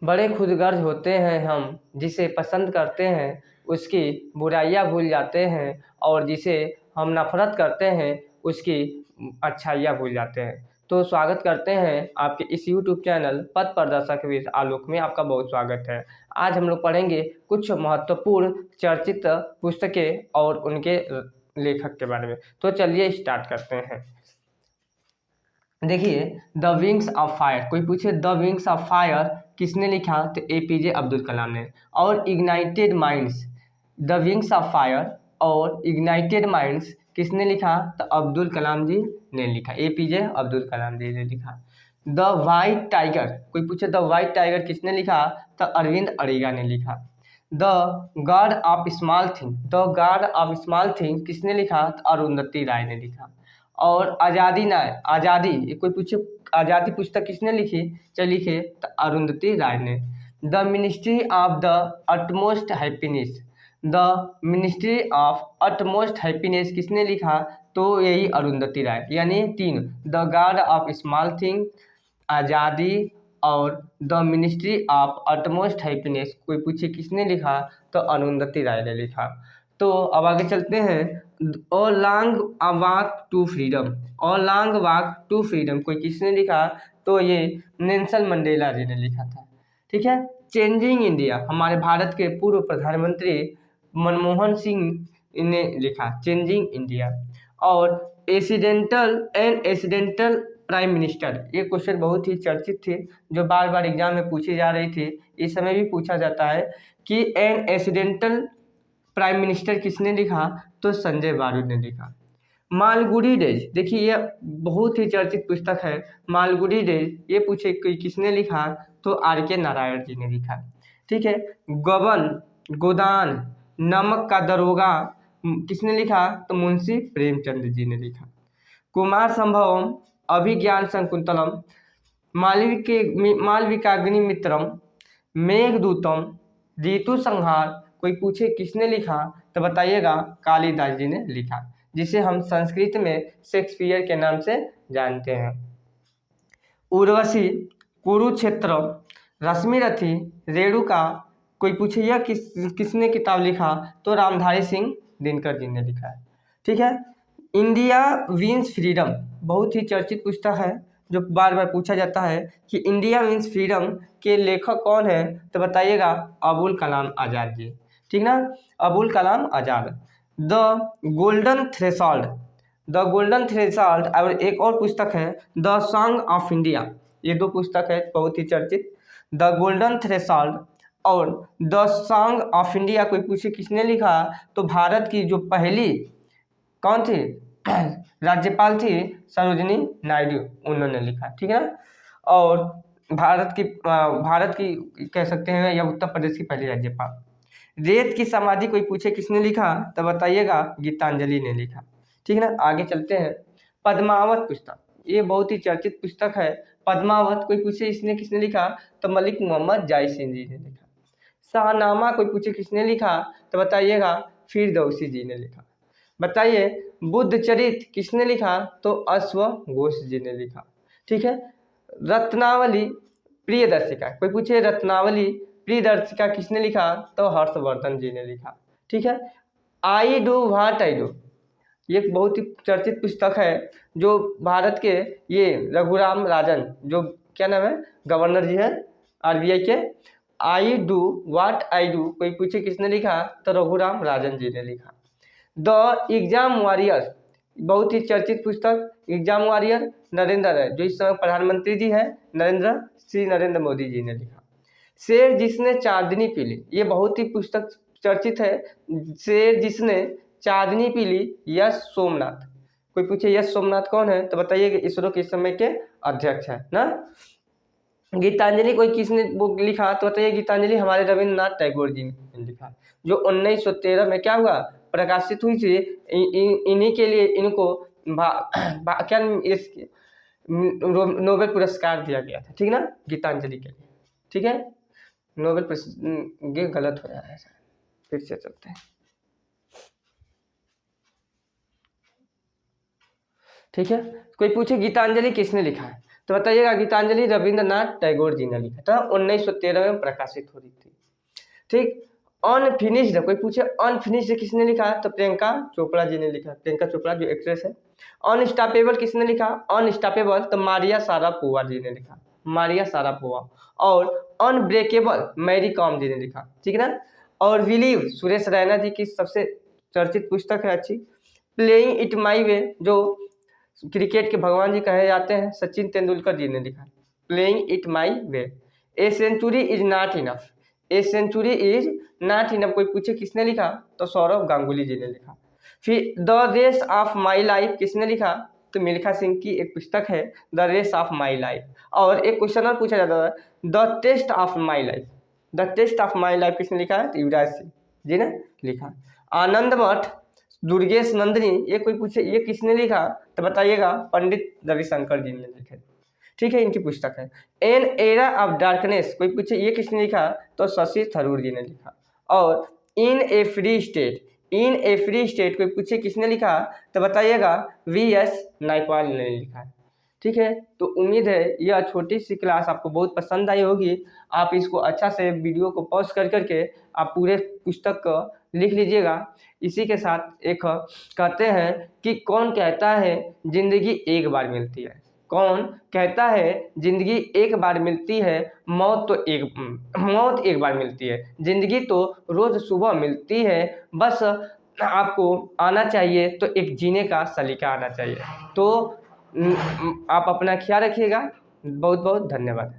बड़े खुदगर्ज होते हैं हम, जिसे पसंद करते हैं उसकी बुराइयां भूल जाते हैं, और जिसे हम नफरत करते हैं उसकी अच्छाइयाँ भूल जाते हैं। तो स्वागत करते हैं आपके इस यूट्यूब चैनल पथ प्रदर्शक विद आलोक में, आपका बहुत स्वागत है। आज हम लोग पढ़ेंगे कुछ महत्वपूर्ण चर्चित पुस्तकें और उनके लेखक के बारे में। तो चलिए स्टार्ट करते हैं। देखिए, द विंग्स ऑफ फायर, कोई पूछे द विंग्स ऑफ फायर किसने लिखा, तो एपीजे अब्दुल कलाम ने। और ignited minds, the wings of fire और इग्नाइटेड माइंड्स किसने लिखा, तो अब्दुल कलाम जी ने लिखा, एपीजे अब्दुल कलाम जी ने लिखा। द वाइट टाइगर, कोई पूछे द वाइट टाइगर किसने लिखा, तो अरविंद अड़िगा ने लिखा। The God of small thing, the God of small thing किसने लिखा, तो अरुंधति राय ने लिखा। और आज़ादी ना आज़ादी, ये कोई पूछे आज़ादी पुस्तक किसने लिखी, चलिए लिखे, तो अरुंधति राय ने। The ministry of the utmost happiness, the ministry of utmost happiness किसने लिखा, तो यही अरुंधति राय, यानी तीन, the God of small thing, आज़ादी और the ministry of utmost happiness कोई पूछे किसने लिखा, तो अरुंधति राय ने लिखा। तो अब आगे चलते हैं। Oh long walk to freedom, oh long walk to freedom कोई किसने लिखा, तो ये नेल्सन मंडेला जी ने लिखा था। ठीक है। चेंजिंग इंडिया, हमारे भारत के पूर्व प्रधानमंत्री मनमोहन सिंह ने लिखा चेंजिंग इंडिया। और एसिडेंटल एंड एसिडेंटल प्राइम मिनिस्टर, ये क्वेश्चन बहुत ही चर्चित थे, जो बार बार एग्जाम में पूछी जा रही थी, इस समय भी पूछा जाता है कि एन एक्सीडेंटल प्राइम मिनिस्टर किसने लिखा, तो संजय बारोट ने लिखा। मालगुडी डेज, देखिए ये बहुत ही चर्चित पुस्तक है, मालगुडी डेज, ये पूछे कि किसने लिखा, तो आर के नारायण जी ने लिखा। ठीक है। गबन गोदान नमक का दरोगा किसने लिखा, तो मुंशी प्रेमचंद जी ने लिखा। कुमार संभवम अभिज्ञान शकुंतलम मालविकाग्नि मित्रम मेघदूतम ऋतु संहार कोई पूछे किसने लिखा, तो बताइएगा कालिदास जी ने लिखा, जिसे हम संस्कृत में शेक्सपियर के नाम से जानते हैं। उर्वशी, कुरुक्षेत्र, रश्मिरथी, रेणुका कोई पूछे यह किसने किताब लिखा, तो रामधारी सिंह दिनकर जी ने लिखा है। ठीक है। इंडिया विंस फ्रीडम, बहुत ही चर्चित पुस्तक है, जो बार बार पूछा जाता है कि इंडिया विंस फ्रीडम के लेखक कौन है, तो बताइएगा अबुल कलाम आज़ाद जी। ठीक ना, Abul Kalam Azad. The golden threshold, the golden threshold, और एक और पुस्तक है द सॉन्ग ऑफ इंडिया, ये दो पुस्तक है बहुत ही चर्चित, द गोल्डन थ्रेशोल्ड और द सॉन्ग ऑफ इंडिया कोई पूछे किसने लिखा, तो भारत की जो पहली कौन थी राज्यपाल थी, सरोजिनी नायडू, उन्होंने लिखा। ठीक है। और भारत की कह सकते हैं या उत्तर प्रदेश की पहली राज्यपाल। रेत की समाधि कोई पूछे किसने लिखा, तो बताइएगा गीतांजलि ने लिखा। ठीक है ना। आगे चलते हैं। पद्मावत पुस्तक, ये बहुत ही चर्चित पुस्तक है, पद्मावत कोई पूछे इसने किसने लिखा, तो मलिक मोहम्मद जायसिन जी ने लिखा। शाहनामा कोई पूछे किसने लिखा, तो बताइएगा फिरदौसी जी ने लिखा। बताइए बुद्ध चरित किसने लिखा, तो अश्वघोष जी ने लिखा। ठीक है। रत्नावली प्रियदर्शिका कोई पूछे रत्नावली प्रियदर्शिका किसने लिखा, तो हर्षवर्धन जी ने लिखा। ठीक है। I do what I do, ये एक बहुत ही चर्चित पुस्तक है, जो भारत के ये रघुराम राजन, जो क्या नाम है गवर्नर जी है आरबीआई के, I do what I do कोई पूछे किसने लिखा, तो रघुराम राजन जी ने लिखा। द एग्जाम वॉरियर, बहुत ही चर्चित पुस्तक, एग्जाम वॉरियर नरेंद्र है, जो इस समय प्रधानमंत्री जी हैं, नरेंद्र मोदी जी ने लिखा। शेर जिसने चांदनी पी ली, ये बहुत ही पुस्तक चर्चित है, शेर जिसने चांदनी पी ली, यश सोमनाथ कोई पूछे यश सोमनाथ कौन है, तो बताइए कि इसरो के समय के अध्यक्ष है ना। गीतांजलि कोई किसने बुक लिखा, तो बताइए गीतांजलि हमारे रविन्द्रनाथ टैगोर जी ने लिखा, जो 1913 में क्या हुआ, प्रकाशित हुई थी। इन्हीं के लिए इनको क्या नोबेल पुरस्कार दिया गया था। ठीक ना, गीतांजलि के लिए। ठीक है। नोबेल ये गलत हो रहा है, फिर से चलते हैं। ठीक है। कोई पूछे गीतांजलि किसने लिखा है, तो बताइएगा गीतांजलि रविंद्रनाथ टैगोर जी ने लिखा था, 1913 में प्रकाशित हो रही थी। ठीक। अनफिनिश्ड, कोई पूछे अनफिनिश्ड किसने लिखा, तो प्रियंका चोपड़ा जी ने लिखा, प्रियंका चोपड़ा जो एक्ट्रेस है। अनस्टॉपेबल किसने लिखा, अनस्टॉपेबल तो मारिया सारापोवा जी ने लिखा, मारिया सारापोवा। और अनब्रेकेबल मैरी कॉम जी ने लिखा, ठीक है ना। और बिलीव सुरेश रैना जी की सबसे चर्चित पुस्तक है अच्छी। प्लेइंग इट माई वे जो क्रिकेट के भगवान जी कहे जाते हैं, सचिन तेंदुलकर जी ने लिखा, playing it my way. A century is not enough, a century is not enough, कोई पूछे किसने लिखा, तो सौरव गांगुली जी ने लिखा। फिर the race of my life किसने लिखा, तो मिल्खा सिंह की एक पुस्तक है the race of my life. और एक क्वेश्चन और पूछा जाता है, the test of my life, the test of my life किसने लिखा है, तो युवराज सिंह जी ने लिखा। आनंद मठ दुर्गेश नंदिनी, ये कोई पूछे ये किसने लिखा, तो बताइएगा पंडित रविशंकर जी ने लिखे, ठीक है, इनकी पुस्तक है। एन एरा ऑफ डार्कनेस, कोई पूछे ये किसने लिखा, तो शशि थरूर जी ने लिखा। और इन ए फ्री स्टेट, इन ए फ्री स्टेट कोई पूछे किसने लिखा, तो बताइएगा वी.एस. नायपॉल ने लिखा है, ठीक है। तो उम्मीद है यह छोटी सी क्लास आपको बहुत पसंद आई होगी। आप इसको अच्छा से वीडियो को पॉज कर करके आप पूरे पुस्तक को लिख लीजिएगा। इसी के साथ एक कहते हैं कि कौन कहता है जिंदगी एक बार मिलती है, कौन कहता है जिंदगी एक बार मिलती है, मौत एक बार मिलती है, जिंदगी तो रोज सुबह मिलती है, बस आपको आना चाहिए, तो एक जीने का सलीका आना चाहिए। तो आप अपना ख्याल रखिएगा, बहुत बहुत धन्यवाद।